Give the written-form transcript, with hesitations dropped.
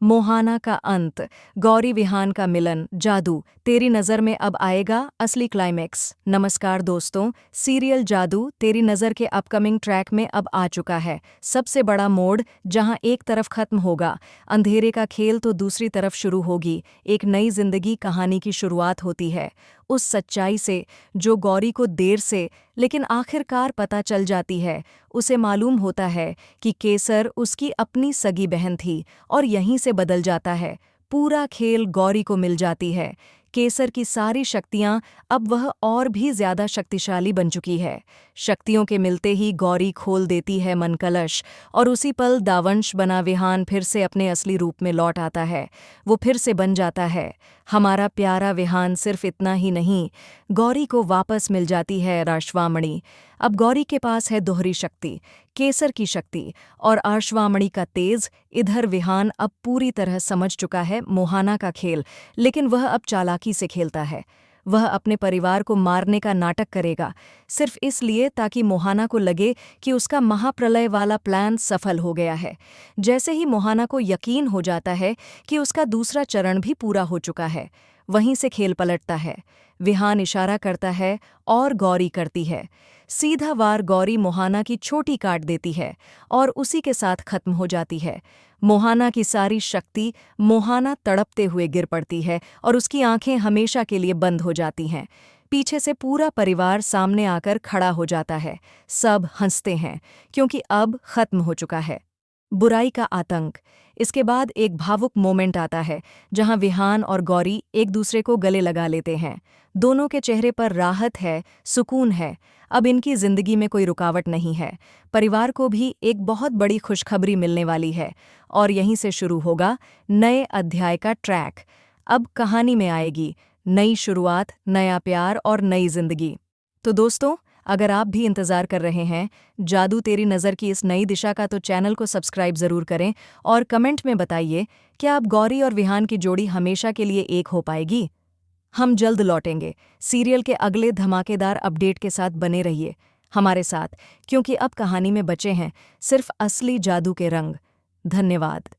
मोहाना का अंत, गौरी विहान का मिलन, जादू, तेरी नज़र में अब आएगा असली क्लाइमैक्स। नमस्कार दोस्तों, सीरियल जादू तेरी नज़र के अपकमिंग ट्रैक में अब आ चुका है सबसे बड़ा मोड़, जहां एक तरफ खत्म होगा अंधेरे का खेल तो दूसरी तरफ शुरू होगी एक नई जिंदगी। कहानी की शुरुआत होती है उस सच्चाई से जो गौरी को देर से लेकिन आखिरकार पता चल जाती है। उसे मालूम होता है कि केसर उसकी अपनी सगी बहन थी और यहीं से बदल जाता है पूरा खेल। गौरी को मिल जाती है केसर की सारी शक्तियां, अब वह और भी ज्यादा शक्तिशाली बन चुकी है। शक्तियों के मिलते ही गौरी खोल देती है मन कलश और उसी पल दावंश बना विहान फिर से अपने असली रूप में लौट आता है। वो फिर से बन जाता है हमारा प्यारा विहान। सिर्फ इतना ही नहीं, गौरी को वापस मिल जाती है राश्वामणि। अब गौरी के पास है दोहरी शक्ति, केसर की शक्ति और आश्वामणि का तेज। इधर विहान अब पूरी तरह समझ चुका है मोहाना का खेल, लेकिन वह अब चालाकी से खेलता है। वह अपने परिवार को मारने का नाटक करेगा सिर्फ इसलिए ताकि मोहाना को लगे कि उसका महाप्रलय वाला प्लान सफल हो गया है। जैसे ही मोहाना को यकीन हो जाता है कि उसका दूसरा चरण भी पूरा हो चुका है, वहीं से खेल पलटता है। विहान इशारा करता है और गौरी करती है। सीधा वार गौरी मोहाना की छोटी काट देती है और उसी के साथ खत्म हो जाती है। मोहाना की सारी शक्ति, मोहाना तड़पते हुए गिर पड़ती है और उसकी आंखें हमेशा के लिए बंद हो जाती हैं। पीछे से पूरा परिवार सामने आकर खड़ा हो जाता है। सब हंसते हैं क्योंकि अब खत्म हो चुका है बुराई का आतंक। इसके बाद एक भावुक मोमेंट आता है जहां विहान और गौरी एक दूसरे को गले लगा लेते हैं। दोनों के चेहरे पर राहत है, सुकून है। अब इनकी जिंदगी में कोई रुकावट नहीं है। परिवार को भी एक बहुत बड़ी खुशखबरी मिलने वाली है और यहीं से शुरू होगा नए अध्याय का ट्रैक। अब कहानी में आएगी नई शुरुआत, नया प्यार और नई जिंदगी। तो दोस्तों, अगर आप भी इंतज़ार कर रहे हैं जादू तेरी नज़र की इस नई दिशा का, तो चैनल को सब्सक्राइब ज़रूर करें और कमेंट में बताइए क्या अब गौरी और विहान की जोड़ी हमेशा के लिए एक हो पाएगी। हम जल्द लौटेंगे सीरियल के अगले धमाकेदार अपडेट के साथ। बने रहिए हमारे साथ क्योंकि अब कहानी में बचे हैं सिर्फ असली जादू के रंग। धन्यवाद।